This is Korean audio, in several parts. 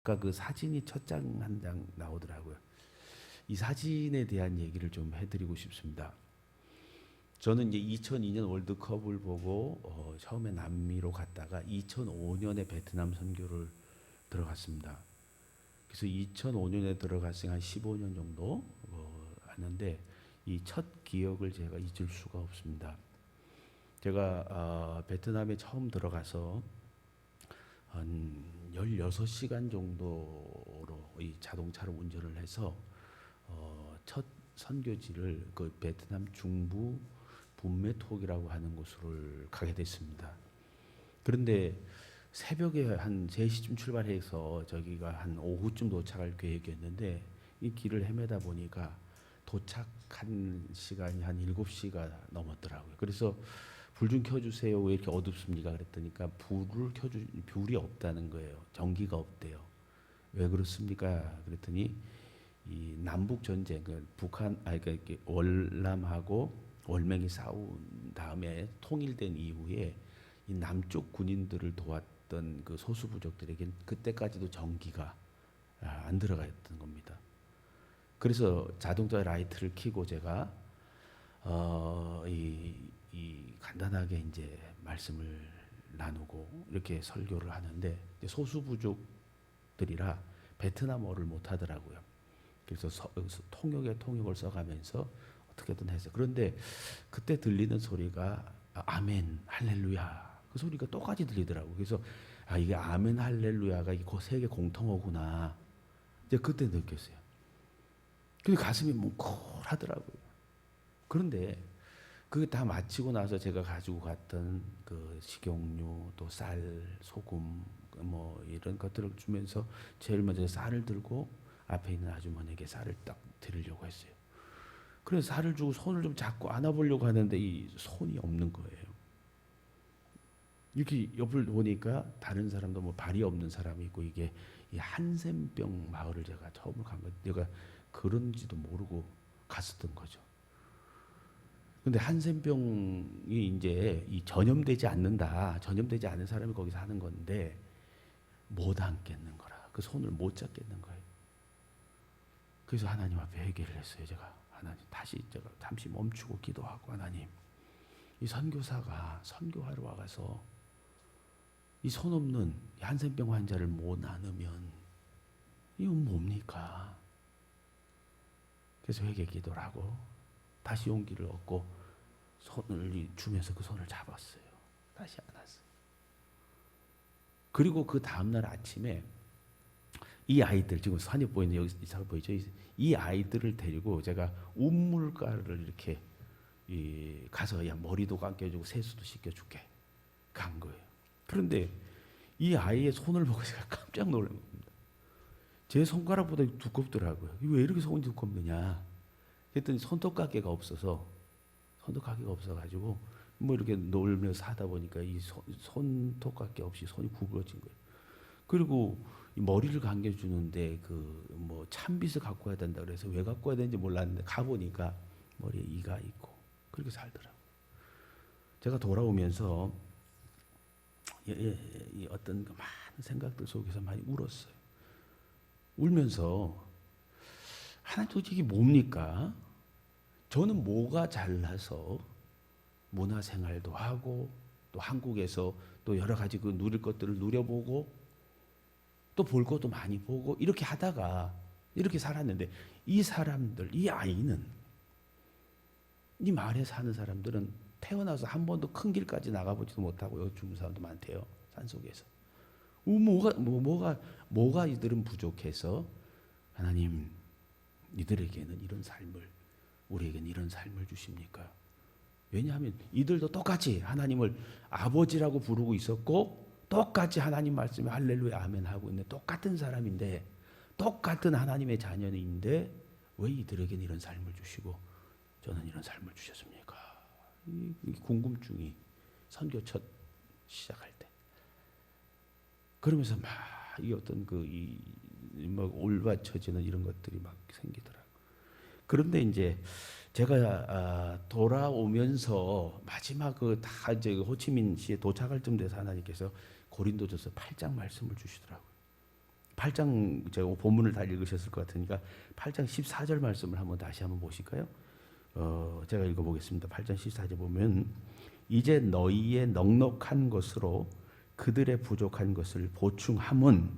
그 사진이 첫 장 한 장 나오더라고요. 이 사진에 대한 얘기를 좀 해드리고 싶습니다. 저는 이제 2002년 월드컵을 보고 처음에 남미로 갔다가 2005년에 베트남 선교를 들어갔습니다. 그래서 2005년에 들어갔으니 한 15년 정도 하는데 이 첫 기억을 제가 잊을 수가 없습니다. 제가 베트남에 처음 들어가서 한 16시간 정도로 이 자동차로 운전을 해서 첫 선교지를 그 베트남 중부 분메톡이라고 하는 곳을 가게 됐습니다. 그런데 새벽에 한 3시쯤 출발해서 저기가 한 오후쯤 도착할 계획이었는데 이 길을 헤매다 보니까 도착한 시간이 한 7시가 넘었더라고요. 그래서 불 좀 켜주세요. 왜 이렇게 어둡습니까? 그랬더니까 불이 없다는 거예요. 전기가 없대요. 왜 그렇습니까? 그랬더니 이 남북 전쟁, 그러니까 월남하고 월맹이 싸운 다음에 통일된 이후에 이 남쪽 군인들을 도왔던 그 소수 부족들에겐 그때까지도 전기가 안 들어가 있던 겁니다. 그래서 자동차 라이트를 켜고 제가 이 간단하게 이제 말씀을 나누고 이렇게 설교를 하는데 소수 부족들이라 베트남어를 못 하더라고요. 그래서 통역을 써가면서 어떻게든 했어요. 그런데 그때 들리는 소리가 아멘, 할렐루야 그 소리가 똑같이 들리더라고요. 그래서 이게 아멘, 할렐루야가 그 세계 공통어구나. 이제 그때 느꼈어요. 근데 가슴이 뭉클하더라고요. 그런데 그게 다 마치고 나서 제가 가지고 갔던 그 식용유, 또 쌀, 소금 뭐 이런 것들을 주면서 제일 먼저 쌀을 들고 앞에 있는 아주머니에게 쌀을 딱 드리려고 했어요. 그래서 쌀을 주고 손을 좀 잡고 안아보려고 하는데 이 손이 없는 거예요. 이렇게 옆을 보니까 다른 사람도 뭐 발이 없는 사람이 있고 이게 이 한센병 마을을 제가 처음 간 거예요. 내가 그런지도 모르고 갔었던 거죠. 근데 한센병이 이제 이 전염되지 않는다. 전염되지 않은 사람이 거기서 하는 건데 못 안겠는 거라. 그 손을 못 잡겠는 거예요. 그래서 하나님 앞에 회개를 했어요. 제가 하나님 다시 제가 잠시 멈추고 기도하고 하나님 이 선교사가 선교하러 와가서 이 손 없는 한센병 환자를 못 안으면 이건 뭡니까? 그래서 회개 기도를 하고 다시 용기를 얻고 손을 주면서 그 손을 잡았어요. 다시 안았어요. 그리고 그 다음날 아침에 이 아이들 지금 산이 보이는 여기 잘 보이죠? 이 아이들을 데리고 제가 우물가를 이렇게 가서 야 머리도 감겨주고 세수도 시켜줄게 간 거예요. 그런데 이 아이의 손을 보고 제가 깜짝 놀란 겁니다. 제 손가락보다 두껍더라고요. 왜 이렇게 손이 두껍느냐? 그랬더니 손톱깎이가 없어가지고 뭐 이렇게 놀면서 하다 보니까 이 손톱깎이 없이 손이 굽어진 거예요. 그리고 이 머리를 감겨주는데 그 뭐 찬빗을 갖고 와야 된다 그래서 왜 갖고 와야 되는지 몰랐는데 가보니까 머리에 이가 있고 그렇게 살더라고요. 제가 돌아오면서 이 어떤 많은 생각들 속에서 많이 울었어요. 울면서 하나님 도대체 이게 뭡니까? 저는 뭐가 잘나서 문화생활도 하고 또 한국에서 또 여러 가지 그 누릴 것들을 누려보고 또 볼 것도 많이 보고 이렇게 하다가 이렇게 살았는데 이 사람들, 이 아이는 이 마을에 사는 사람들은 태어나서 한 번도 큰 길까지 나가보지도 못하고 여기 죽는 사람도 많대요. 산속에서. 뭐가 이들은 부족해서 하나님 이들에게는 이런 삶을 우리에게는 이런 삶을 주십니까? 왜냐하면 이들도 똑같이 하나님을 아버지라고 부르고 있었고 똑같이 하나님 말씀에 할렐루야 아멘 하고 있는 똑같은 사람인데 똑같은 하나님의 자녀인데 왜 이들에게는 이런 삶을 주시고 저는 이런 삶을 주셨습니까? 이 궁금증이 선교 첫 시작할 때 그러면서 막 이 어떤 막 올받쳐지는 이런 것들이 막 생기더라고요. 그런데 이제 제가 돌아오면서 마지막 다 이제 호치민시에 도착할 쯤 돼서 하나님께서 고린도전서 8장 말씀을 주시더라고요. 8장 제가 본문을 다 읽으셨을 것 같으니까 8장 14절 말씀을 다시 한번 보실까요? 제가 읽어보겠습니다. 8장 14절 보면 이제 너희의 넉넉한 것으로 그들의 부족한 것을 보충함은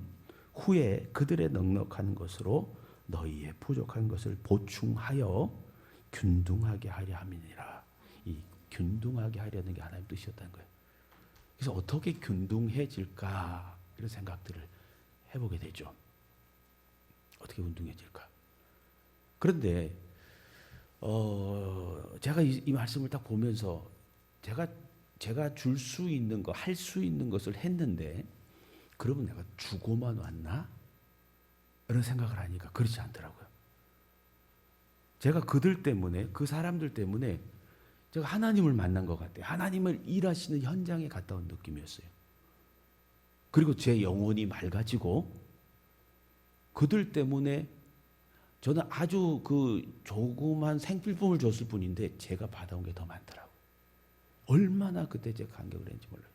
후에 그들의 넉넉한 것으로 너희의 부족한 것을 보충하여 균등하게 하려 함이니라. 이 균등하게 하려는 게 하나님의 뜻이었다는 거예요. 그래서 어떻게 균등해질까 이런 생각들을 해보게 되죠. 어떻게 균등해질까? 그런데 제가 이 말씀을 딱 보면서 제가 줄 수 있는 거, 할 수 있는 것을 했는데 그러면 내가 주고만 왔나? 이런 생각을 하니까 그렇지 않더라고요. 제가 그들 때문에, 그 사람들 때문에 제가 하나님을 만난 것 같아요. 하나님을 일하시는 현장에 갔다 온 느낌이었어요. 그리고 제 영혼이 맑아지고 그들 때문에 저는 아주 그 조그만 생필품을 줬을 뿐인데 제가 받아온 게 더 많더라고요. 얼마나 그때 제가 감격을 했는지 몰라요.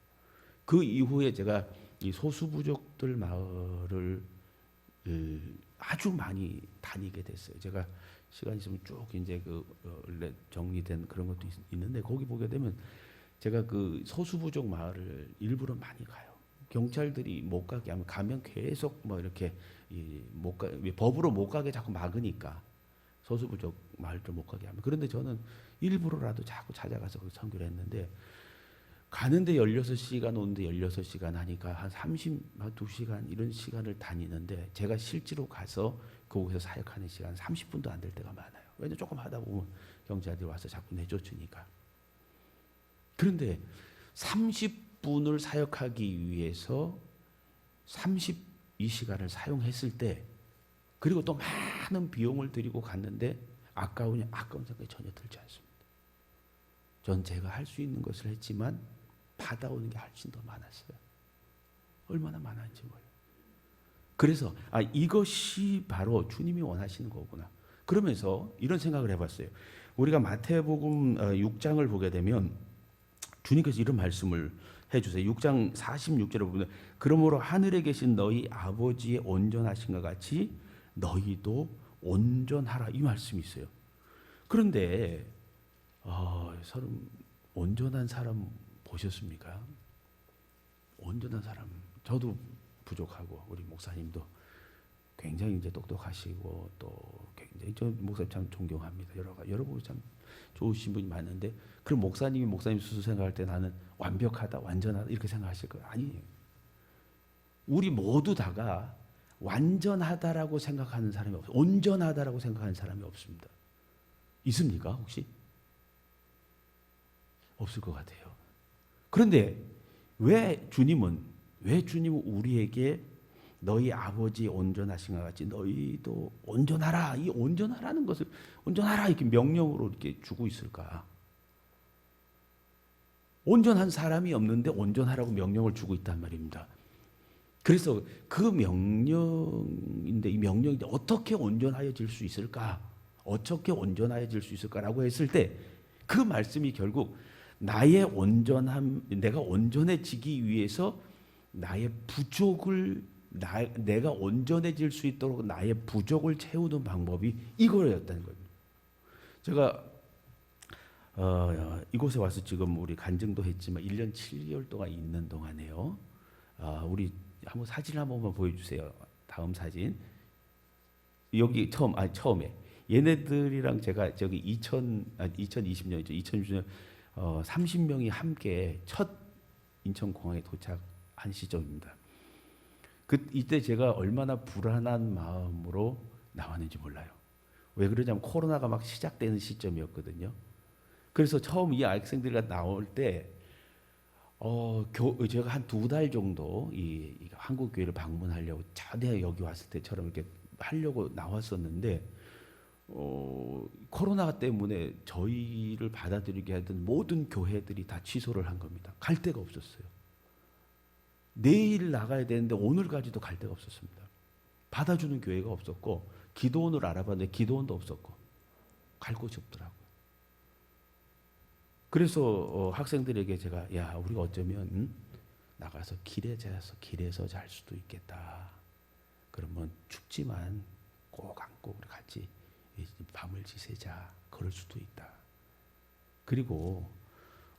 그 이후에 제가 이 소수부족들 마을을 아주 많이 다니게 됐어요. 제가 시간 있으면 쭉 이제 정리된 그런 것도 있는데 거기 보게 되면 제가 그 소수부족 마을을 일부러 많이 가요. 경찰들이 못 가게 하면 가면 계속 뭐 이렇게 법으로 못 가게 자꾸 막으니까 소수부족 마을들 못 가게 하면 그런데 저는 일부러라도 자꾸 찾아가서 그 선교를 했는데 가는데 16시간 오는데 16시간 하니까 한 2시간 이런 시간을 다니는데 제가 실제로 가서 거기서 사역하는 시간 30분도 안 될 때가 많아요. 왜냐면 조금 하다 보면 경찰들이 와서 자꾸 내쫓으니까. 그런데 30분을 사역하기 위해서 32시간을 사용했을 때 그리고 또 많은 비용을 들이고 갔는데 아까운 생각이 전혀 들지 않습니다. 전 제가 할 수 있는 것을 했지만 받아오는 게 훨씬 더 많았어요. 얼마나 많았는지 몰라요. 그래서 이것이 바로 주님이 원하시는 거구나. 그러면서 이런 생각을 해봤어요. 우리가 마태복음 6장을 보게 되면 주님께서 이런 말씀을 해주세요. 6장 46절에 보면 그러므로 하늘에 계신 너희 아버지의 온전하신 것 같이 너희도 온전하라 이 말씀이 있어요. 그런데 온전한 사람 보셨습니까? 온전한 사람 저도 부족하고 우리 목사님도 굉장히 이제 똑똑하시고 또 굉장히 저 목사님 참 존경합니다. 여러분 참 좋으신 분이 많은데 그럼 목사님 스스로 생각할 때 나는 완벽하다, 완전하다 이렇게 생각하실 거예요. 아니에요. 우리 모두 다가 완전하다라고 생각하는 사람이 없어요. 온전하다라고 생각하는 사람이 없습니다. 있습니까 혹시? 없을 것 같아요. 그런데 왜 주님은 우리에게 너희 아버지 온전하신 것 같이 너희도 온전하라 이 온전하라는 것을 온전하라 이렇게 명령으로 이렇게 주고 있을까? 온전한 사람이 없는데 온전하라고 명령을 주고 있단 말입니다. 그래서 그 명령인데 이 명령인데 어떻게 온전하여질 수 있을까? 어떻게 온전하여질 수 있을까라고 했을 때 그 말씀이 결국 나의 온전함, 내가 온전해지기 위해서 나의 부족을 내가 온전해질 수 있도록 나의 부족을 채우는 방법이 이거였다는 겁니다. 제가 이곳에 와서 지금 우리 간증도 했지만 1년 7개월 동안 있는 동안에요. 우리 한번 사진 한 번만 보여주세요. 다음 사진. 여기 처음에 얘네들이랑 제가 저기 2020년이죠. 2020년 30명이 함께 첫 인천공항에 도착한 시점입니다. 이때 제가 얼마나 불안한 마음으로 나왔는지 몰라요. 왜 그러냐면 코로나가 막 시작되는 시점이었거든요. 그래서 처음 이 학생들이 나올 때 제가 한 2달 정도 이 한국 교회를 방문하려고 전에 여기 왔을 때처럼 이렇게 하려고 나왔었는데 코로나 때문에 저희를 받아들이게 하던 모든 교회들이 다 취소를 한 겁니다. 갈 데가 없었어요. 내일 나가야 되는데 오늘까지도 갈 데가 없었습니다. 받아주는 교회가 없었고 기도원을 알아봤는데 기도원도 없었고 갈 곳이 없더라고요. 그래서 학생들에게 제가 우리가 어쩌면 나가서 길에서 잘 수도 있겠다. 그러면 그러면 춥지만 꼭 안고 우리 같이 밤을 지새자. 그럴 수도 있다. 그리고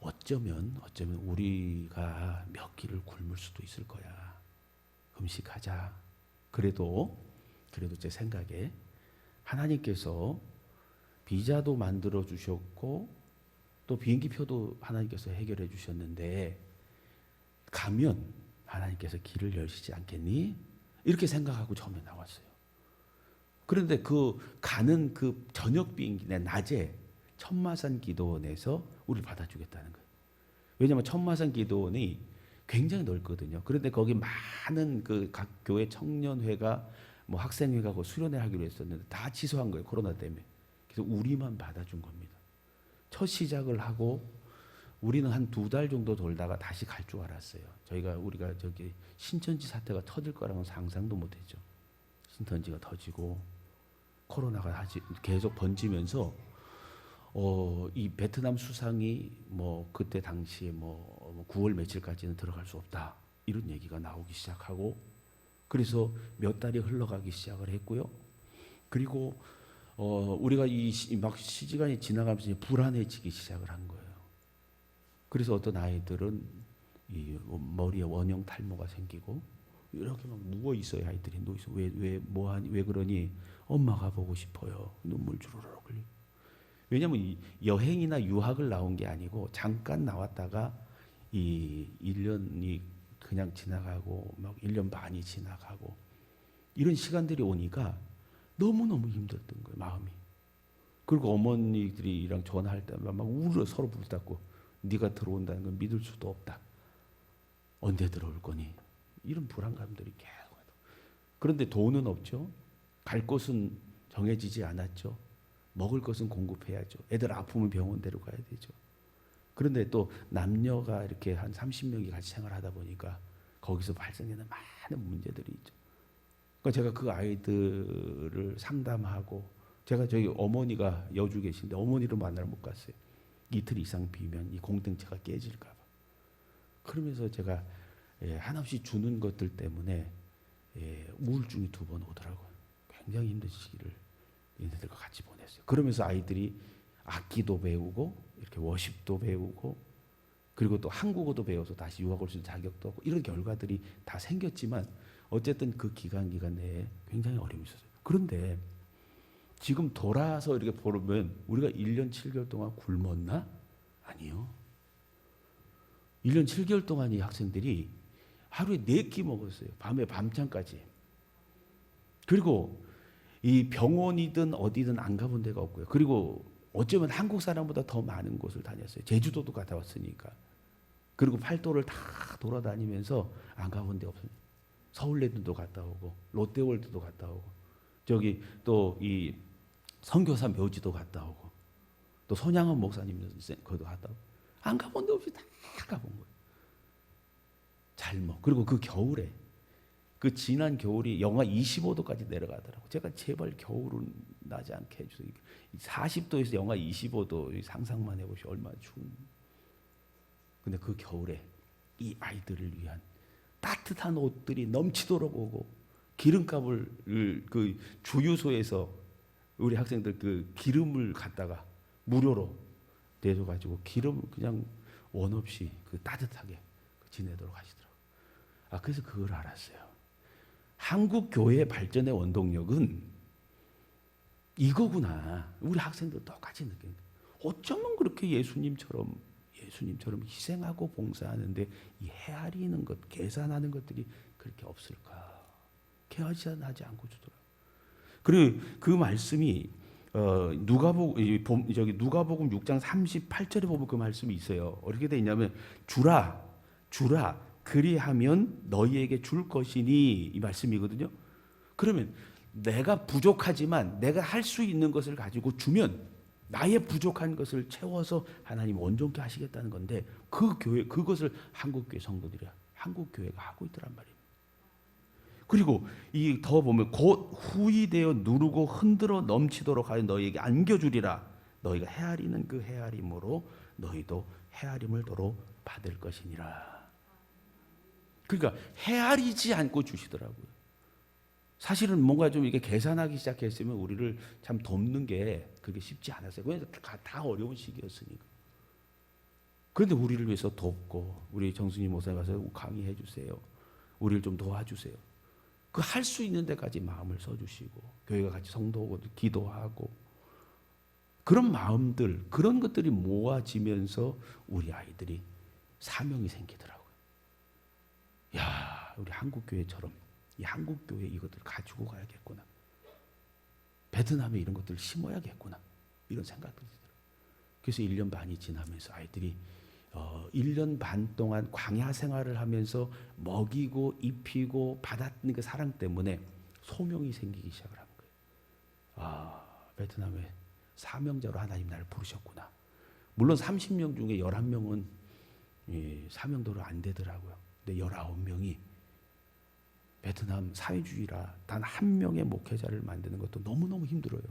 어쩌면 우리가 몇 끼를 굶을 수도 있을 거야. 금식하자. 그래도 제 생각에 하나님께서 비자도 만들어 주셨고 또 비행기표도 하나님께서 해결해 주셨는데 가면 하나님께서 길을 여시지 않겠니? 이렇게 생각하고 처음에 나왔어요. 그런데 그 가는 그 저녁 비행기 낮에 천마산 기도원에서 우리를 받아주겠다는 거예요. 왜냐하면 천마산 기도원이 굉장히 넓거든요. 그런데 거기 많은 그 각 교회 청년회가 뭐 학생회가 그 수련회 하기로 했었는데 다 취소한 거예요. 코로나 때문에. 그래서 우리만 받아준 겁니다. 첫 시작을 하고 우리는 한 2달 정도 돌다가 다시 갈 줄 알았어요. 우리가 저기 신천지 사태가 터질 거라고는 상상도 못했죠. 신천지가 터지고 코로나가 계속 번지면서 이 베트남 수상이 뭐 그때 당시에 뭐 9월 며칠까지는 들어갈 수 없다 이런 얘기가 나오기 시작하고 그래서 몇 달이 흘러가기 시작을 했고요. 그리고 우리가 막 시간이 지나가면서 이제 불안해지기 시작을 한 거예요. 그래서 어떤 아이들은 이 머리에 원형 탈모가 생기고 이렇게 막 누워 있어요. 아이들이 누워 있어. 왜 그러니? 엄마가 보고 싶어요. 눈물 주르륵 흘리고. 왜냐하면 이 여행이나 유학을 나온 게 아니고 잠깐 나왔다가 이 1년이 그냥 지나가고 막 1년 반이 지나가고 이런 시간들이 오니까 너무너무 힘들었던 거예요. 마음이. 그리고 어머니들이랑 전화할 때마다 막 울어 서로 불탔고 네가 들어온다는 건 믿을 수도 없다. 언제 들어올 거니? 이런 불안감들이 계속. 그런데 돈은 없죠. 갈 곳은 정해지지 않았죠. 먹을 것은 공급해야죠. 애들 아프면 병원 데려가야 되죠. 그런데 또 남녀가 이렇게 한 30명이 같이 생활하다 보니까 거기서 발생되는 많은 문제들이 있죠. 그러니까 제가 그 아이들을 상담하고 제가 저기 어머니가 여주 계신데 어머니를 만나러 못 갔어요. 이틀 이상 비면 이 공동체가 깨질까 봐. 그러면서 제가 한없이 주는 것들 때문에 우울증이 2번 오더라고요. 굉장히 힘든 시기를 얘네들과 같이 보냈어요. 그러면서 아이들이 악기도 배우고 이렇게 워십도 배우고 그리고 또 한국어도 배워서 다시 유학 올 수 있는 자격도 얻고 이런 결과들이 다 생겼지만 어쨌든 그 기간 내에 굉장히 어려움이 있었어요. 그런데 지금 돌아서 이렇게 보면 우리가 1년 7개월 동안 굶었나? 아니요. 1년 7개월 동안 이 학생들이 하루에 4끼 먹었어요. 밤에 밤잠까지. 그리고 이 병원이든 어디든 안 가본 데가 없고요. 그리고 어쩌면 한국 사람보다 더 많은 곳을 다녔어요. 제주도도 갔다 왔으니까. 그리고 팔도를 다 돌아다니면서 안 가본 데 없어요. 서울랜드도 갔다 오고 롯데월드도 갔다 오고 저기 또 이 선교사 묘지도 갔다 오고 또 손양원 목사님 거기도 갔다 오고 안 가본 데 없이 다 가본 거예요. 잘못. 그리고 그 겨울에 그 지난 겨울이 영하 25도까지 내려가더라고. 제가 제발 겨울은 나지 않게 해주세요. 40도에서 영하 25도 상상만 해보시오. 얼마나 추운. 근데 그 겨울에 이 아이들을 위한 따뜻한 옷들이 넘치도록 오고 기름값을 그 주유소에서 우리 학생들 그 기름을 갖다가 무료로 내줘가지고 기름 그냥 원 없이 그 따뜻하게 지내도록 하시더라고요. 그래서 그걸 알았어요. 한국 교회의 발전의 원동력은 이거구나. 우리 학생들 똑같이 느끼는 거예요. 어쩌면 그렇게 예수님처럼 희생하고 봉사하는데 이 헤아리는 것, 계산하는 것들이 그렇게 없을까? 계산하지 않고 주더라고요. 그리고 그 말씀이 누가복음 6장 38절에 보면 그 말씀이 있어요. 어떻게 돼 있냐면 주라 그리하면 너희에게 줄 것이니 이 말씀이거든요. 그러면 내가 부족하지만 내가 할 수 있는 것을 가지고 주면 나의 부족한 것을 채워서 하나님 온전케 하시겠다는 건데 그것을 한국교회 성도들이 한국교회가 하고 있더란 말이에요. 그리고 이 더 보면 곧 후이되어 누르고 흔들어 넘치도록 하여 너희에게 안겨주리라. 너희가 헤아리는 그 헤아림으로 너희도 헤아림을 도로 받을 것이니라. 그러니까 헤아리지 않고 주시더라고요. 사실은 뭔가 좀 이게 계산하기 시작했으면 우리를 참 돕는 게 그게 쉽지 않았어요. 왜냐하면 다 어려운 시기였으니까. 그런데 우리를 위해서 돕고 우리 정순이 목사님 와서 강의해 주세요. 우리를 좀 도와주세요. 그 할 수 있는 데까지 마음을 써주시고 교회가 같이 성도하고 기도하고 그런 마음들 그런 것들이 모아지면서 우리 아이들이 사명이 생기더라고요. 야, 우리 한국교회처럼 이 한국교회 이것들을 가지고 가야겠구나. 베트남에 이런 것들을 심어야겠구나. 이런 생각들이 들어요. 그래서 1년 반이 지나면서 아이들이 1년 반 동안 광야 생활을 하면서 먹이고 입히고 받았는 그 사랑 때문에 소명이 생기기 시작을 한 거예요. 아, 베트남에 사명자로 하나님 나를 부르셨구나. 물론 30명 중에 11명은 사명도로 안 되더라고요. 근데 19명이 베트남 사회주의라 단 한 명의 목회자를 만드는 것도 너무너무 힘들어요.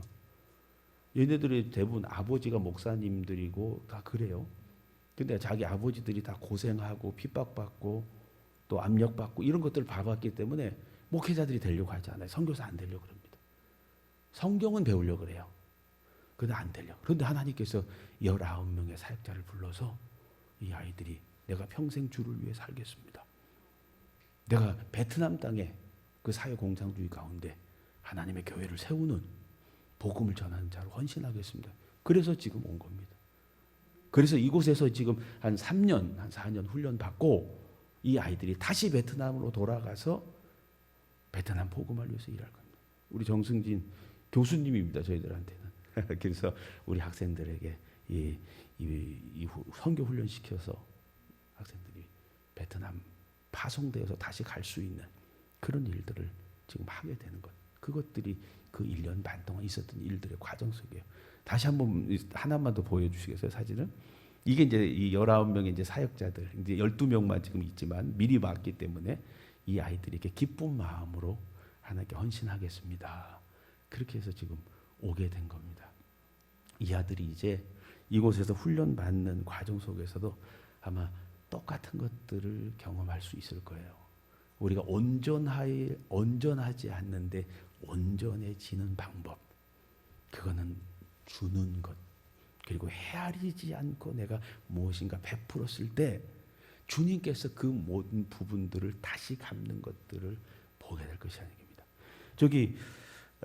얘네들이 대부분 아버지가 목사님들이고 다 그래요. 근데 자기 아버지들이 다 고생하고 핍박받고 또 압력받고 이런 것들을 봐봤기 때문에 목회자들이 되려고 하지 않아요. 선교사 안 되려고 그럽니다. 성경은 배우려고 그래요. 근데 안 되려고. 그런데 하나님께서 19명의 사역자를 불러서 이 아이들이 내가 평생 주를 위해 살겠습니다. 내가 베트남 땅에 그 사회공산주의 가운데 하나님의 교회를 세우는 복음을 전하는 자로 헌신하겠습니다. 그래서 지금 온 겁니다. 그래서 이곳에서 지금 한 3년, 한 4년 훈련 받고 이 아이들이 다시 베트남으로 돌아가서 베트남 복음을 위해서 일할 겁니다. 우리 정승진 교수님입니다. 저희들한테는. 그래서 우리 학생들에게 이 선교 훈련 시켜서 학생들이 베트남 파송되어서 다시 갈 수 있는 그런 일들을 지금 하게 되는 것. 그것들이 그 1년 반 동안 있었던 일들의 과정 속이에요. 다시 한번 하나만 더 보여주시겠어요, 사진을? 이게 이제 이 19명의 이제 사역자들, 이제 12명만 지금 있지만 미리 왔기 때문에 이 아이들이 이렇게 기쁜 마음으로 하나님께 헌신하겠습니다. 그렇게 해서 지금 오게 된 겁니다. 이 아들이 이제 이곳에서 훈련 받는 과정 속에서도 아마 똑같은 것들을 경험할 수 있을 거예요. 우리가 온전하지 않는데 온전해지는 방법. 그거는 주는 것. 그리고 헤아리지 않고 내가 무엇인가 베풀었을 때 주님께서 그 모든 부분들을 다시 갚는 것들을 보게 될 것이 아닙니다. 저기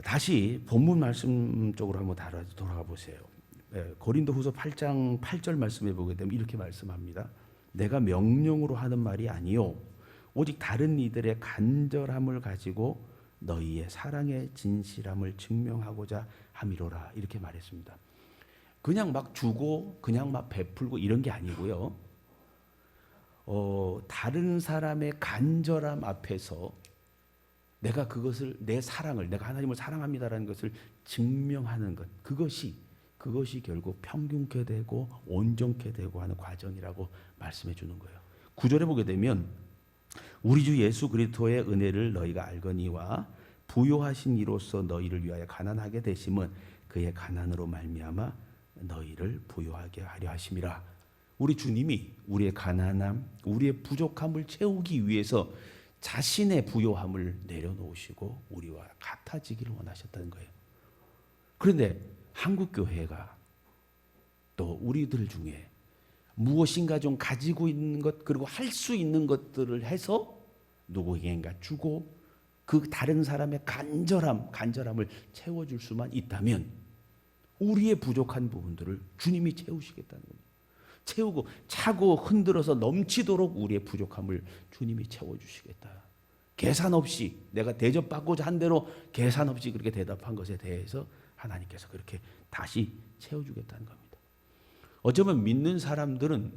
다시 본문 말씀 쪽으로 한번 돌아가 보세요. 고린도후서 8장 8절 말씀해 보게 되면 이렇게 말씀합니다. 내가 명령으로 하는 말이 아니요 오직 다른 이들의 간절함을 가지고 너희의 사랑의 진실함을 증명하고자 함이로라. 이렇게 말했습니다. 그냥 막 주고 그냥 막 베풀고 이런 게 아니고요. 다른 사람의 간절함 앞에서 내가 그것을 내 사랑을 내가 하나님을 사랑합니다라는 것을 증명하는 것. 그것이 결국 평균케 되고 온전케 되고 하는 과정이라고 말씀해 주는 거예요. 9절에 보게 되면 우리 주 예수 그리스도의 은혜를 너희가 알거니와 부요하신 이로써 너희를 위하여 가난하게 되심은 그의 가난으로 말미암아 너희를 부요하게 하려 하심이라. 우리 주님이 우리의 가난함, 우리의 부족함을 채우기 위해서 자신의 부요함을 내려놓으시고 우리와 같아지기를 원하셨다는 거예요. 그런데 한국교회가 또 우리들 중에 무엇인가 좀 가지고 있는 것 그리고 할 수 있는 것들을 해서 누구에게인가 주고 그 다른 사람의 간절함을 채워줄 수만 있다면 우리의 부족한 부분들을 주님이 채우시겠다는 겁니다. 채우고 차고 흔들어서 넘치도록 우리의 부족함을 주님이 채워주시겠다. 계산 없이 내가 대접받고자 한 대로 계산 없이 그렇게 대답한 것에 대해서 하나님께서 그렇게 다시 채워주겠다는 겁니다. 어쩌면 믿는 사람들은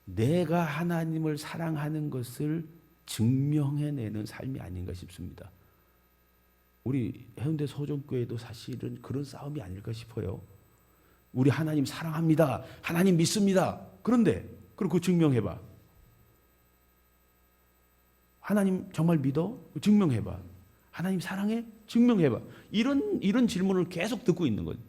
내가 하나님을 사랑하는 것을 증명해내는 삶이 아닌가 싶습니다. 우리 해운대 소정교회도 사실은 그런 싸움이 아닐까 싶어요. 우리 하나님 사랑합니다. 하나님 믿습니다. 그런데 그거 증명해봐. 하나님 정말 믿어? 증명해봐. 하나님 사랑해? 증명해봐. 이런 질문을 계속 듣고 있는 거죠.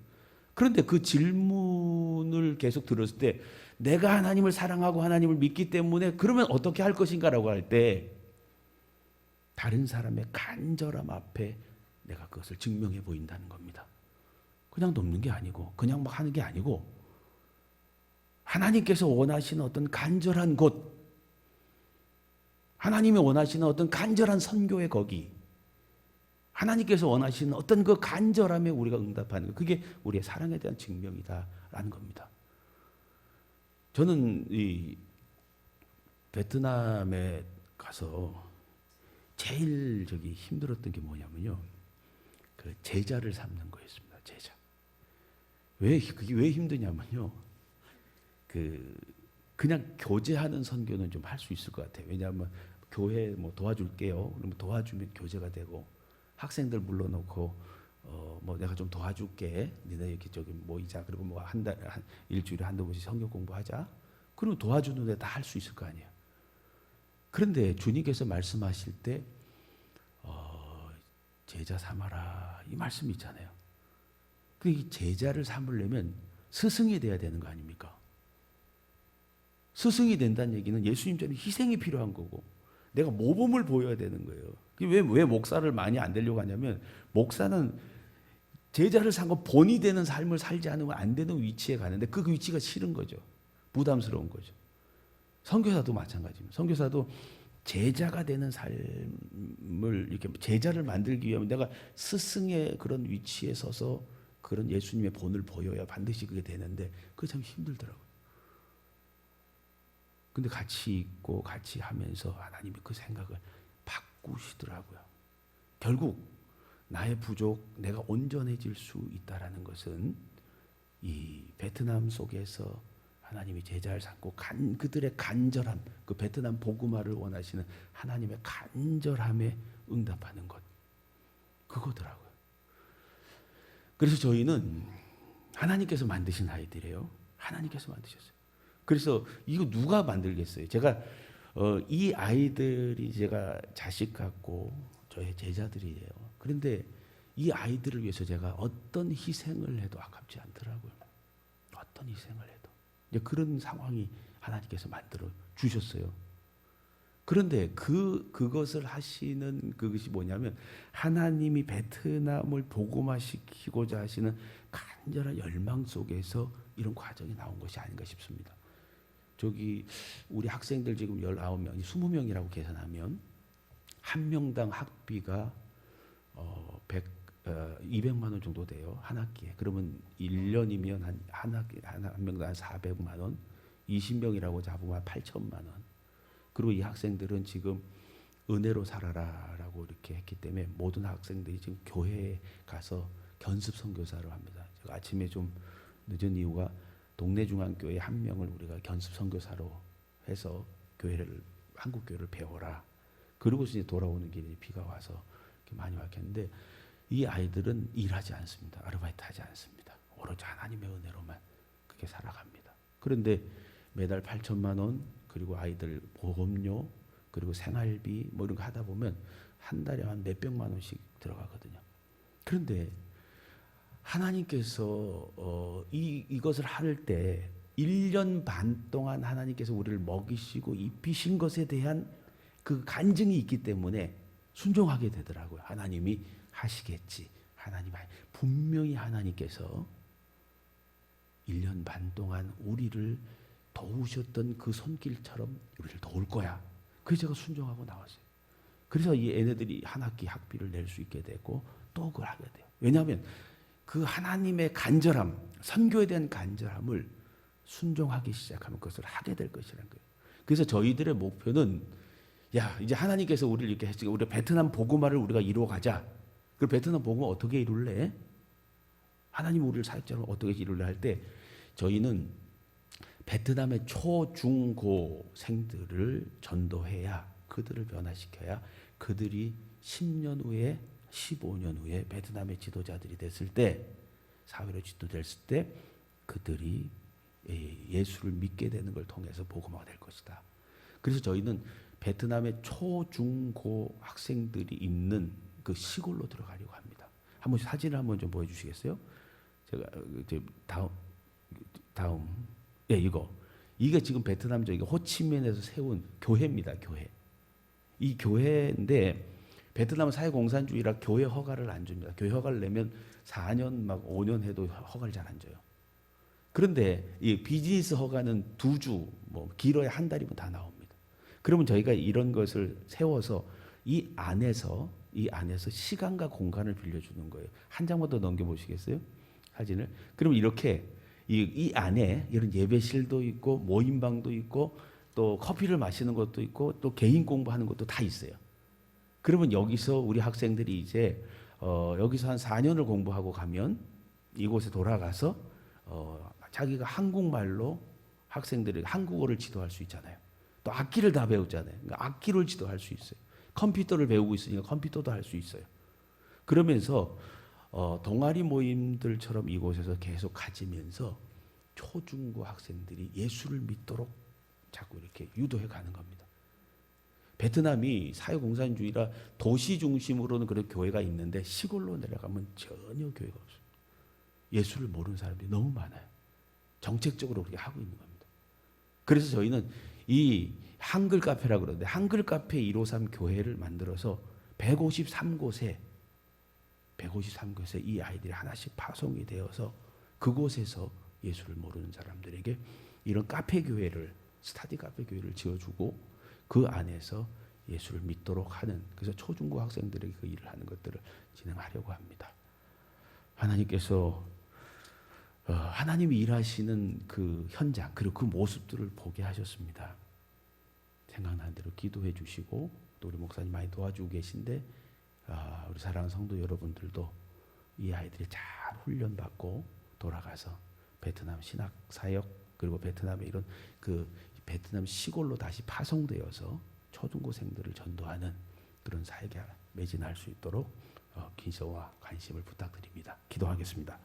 그런데 그 질문을 계속 들었을 때 내가 하나님을 사랑하고 하나님을 믿기 때문에 그러면 어떻게 할 것인가라고 할 때 다른 사람의 간절함 앞에 내가 그것을 증명해 보인다는 겁니다. 그냥 돕는 게 아니고 그냥 막 하는 게 아니고 하나님께서 원하시는 어떤 간절한 곳, 하나님이 원하시는 어떤 간절한 선교의 거기, 하나님께서 원하시는 어떤 그 간절함에 우리가 응답하는 것, 그게 우리의 사랑에 대한 증명이다라는 겁니다. 저는 이 베트남에 가서 제일 힘들었던 게 뭐냐면요, 그 제자를 삼는 거였습니다. 제자. 그게 왜 힘드냐면요, 그냥 교제하는 선교는 좀 할 수 있을 것 같아요. 왜냐하면 교회 뭐 도와줄게요. 그러면 도와주면 교제가 되고, 학생들 불러놓고 뭐 내가 좀 도와줄게. 니네 이렇게 모이자. 그리고 뭐 일주일에 한두 번씩 성경 공부하자. 그러면 도와주는 데 다 할 수 있을 거 아니에요. 그런데 주님께서 말씀하실 때 제자 삼아라 이 말씀이 있잖아요. 이 제자를 삼으려면 스승이 돼야 되는 거 아닙니까? 스승이 된다는 얘기는 예수님처럼 희생이 필요한 거고 내가 모범을 보여야 되는 거예요. 왜 목사를 많이 안 되려고 하냐면 목사는 제자를 삼고 본이 되는 삶을 살지 않으면 안 되는 위치에 가는데 그 위치가 싫은 거죠. 부담스러운 거죠. 선교사도 마찬가지입니다. 선교사도 제자가 되는 삶을 이렇게 제자를 만들기 위하면 내가 스승의 그런 위치에 서서 그런 예수님의 본을 보여야 반드시 그게 되는데 그게 참 힘들더라고요. 근데 같이 있고 같이 하면서 하나님이 그 생각을 바꾸시더라고요. 결국 나의 부족, 내가 온전해질 수 있다라는 것은 이 베트남 속에서 하나님이 제자를 삼고 그들의 간절함, 그 베트남 복음화를 원하시는 하나님의 간절함에 응답하는 것, 그거더라고요. 그래서 저희는 하나님께서 만드신 아이들이에요. 하나님께서 만드셨어요. 그래서 이거 누가 만들겠어요? 제가 이 아이들이 제가 자식 같고 저의 제자들이에요. 그런데 이 아이들을 위해서 제가 어떤 희생을 해도 아깝지 않더라고요. 어떤 희생을 해도. 이제 그런 상황이 하나님께서 만들어 주셨어요. 그런데 그것을 하시는 그것이 뭐냐면 하나님이 베트남을 복음화시키고자 하시는 간절한 열망 속에서 이런 과정이 나온 것이 아닌가 싶습니다. 우리 학생들 지금 19명, 20명이라고 계산하면 한 명당 학비가 200만 원 정도 돼요. 한 학기에. 그러면 1년이면 한 명당 한 400만 원, 20명이라고 잡으면 8천만 원. 그리고 이 학생들은 지금 은혜로 살아라라고 이렇게 했기 때문에 모든 학생들이 지금 교회에 가서 견습 선교사를 합니다. 제가 아침에 좀 늦은 이유가 동네 중앙교회 한 명을 우리가 견습 선교사로 해서 한국 교회를 배워라. 그리고서 이제 돌아오는 길에 비가 와서 이렇게 많이 왔겠는데 이 아이들은 일하지 않습니다. 아르바이트 하지 않습니다. 오로지 하나님의 은혜로만 그렇게 살아갑니다. 그런데 매달 8천만 원 그리고 아이들 보험료 그리고 생활비 뭐 이런 거 하다 보면 한 달에 한 몇백만 원씩 들어가거든요. 그런데 하나님께서 이것을 할 때 1년 반 동안 하나님께서 우리를 먹이시고 입히신 것에 대한 그 간증이 있기 때문에 순종하게 되더라고요. 하나님이 하시겠지. 분명히 하나님께서 1년 반 동안 우리를 도우셨던 그 손길처럼 우리를 도울 거야. 그래서 제가 순종하고 나왔어요. 그래서 이 애네들이 한 학기 학비를 낼 수 있게 되고 또 그걸 하게 돼요. 왜냐하면 그 하나님의 간절함, 선교에 대한 간절함을 순종하기 시작하면 그것을 하게 될 것이라는 거예요. 그래서 저희들의 목표는 이제 하나님께서 우리를 이렇게 했으니까 우리 베트남 복음화를 우리가 이루어 가자. 그 베트남 복음화 어떻게 이룰래? 하나님 우리를 사역자로 어떻게 이룰래 할 때 저희는 베트남의 초, 중, 고생들을 전도해야 그들을 변화시켜야 그들이 10년 후에 15년 후에 베트남의 지도자들이 됐을 때 사회로 지도됐을 때 그들이 예수를 믿게 되는 걸 통해서 복음화가 될 것이다. 그래서 저희는 베트남의 초, 중, 고 학생들이 있는 그 시골로 들어가려고 합니다. 한번 사진을 한번 좀 보여주시겠어요? 제가 다음 이게 지금 베트남 호치민에서 세운 교회입니다. 교회. 이 교회인데 베트남 사회공산주의라 교회 허가를 안 줍니다. 교회 허가를 내면 4년 막 5년 해도 허가를 잘 안 줘요. 그런데 이 비즈니스 허가는 2주, 뭐 길어야 한 달이면 다 나옵니다. 그러면 저희가 이런 것을 세워서 이 안에서 시간과 공간을 빌려주는 거예요. 한 장만 더 넘겨보시겠어요? 사진을. 그러면 이렇게 이 안에 이런 예배실도 있고 모임방도 있고 또 커피를 마시는 것도 있고 또 개인 공부하는 것도 다 있어요. 그러면 여기서 우리 학생들이 이제 여기서 한 4년을 공부하고 가면 이곳에 돌아가서 자기가 한국말로 학생들이 한국어를 지도할 수 있잖아요. 또 악기를 다 배우잖아요. 그러니까 악기를 지도할 수 있어요. 컴퓨터를 배우고 있으니까 컴퓨터도 할 수 있어요. 그러면서 동아리 모임들처럼 이곳에서 계속 가지면서 초중고 학생들이 예수를 믿도록 자꾸 이렇게 유도해 가는 겁니다. 베트남이 사회공산주의라 도시 중심으로는 그런 교회가 있는데 시골로 내려가면 전혀 교회가 없습니다. 예수를 모르는 사람들이 너무 많아요. 정책적으로 그렇게 하고 있는 겁니다. 그래서 저희는 이 한글 카페라고 그러는데 한글 카페 153 교회를 만들어서 153곳에 이 아이들이 하나씩 파송이 되어서 그곳에서 예수를 모르는 사람들에게 이런 카페 교회를 스터디 카페 교회를 지어주고 그 안에서 예수를 믿도록 하는 그래서 초중고 학생들에게 그 일을 하는 것들을 진행하려고 합니다. 하나님께서 하나님이 일하시는 그 현장 그리고 그 모습들을 보게 하셨습니다. 생각나는 대로 기도해 주시고 또 우리 목사님 많이 도와주고 계신데 우리 사랑하는 성도 여러분들도 이 아이들이 잘 훈련받고 돌아가서 베트남 신학 사역 그리고 베트남의 이런 그 베트남 시골로 다시 파송되어서 초중고생들을 전도하는 그런 사역에 매진할 수 있도록 기도와 관심을 부탁드립니다. 기도하겠습니다.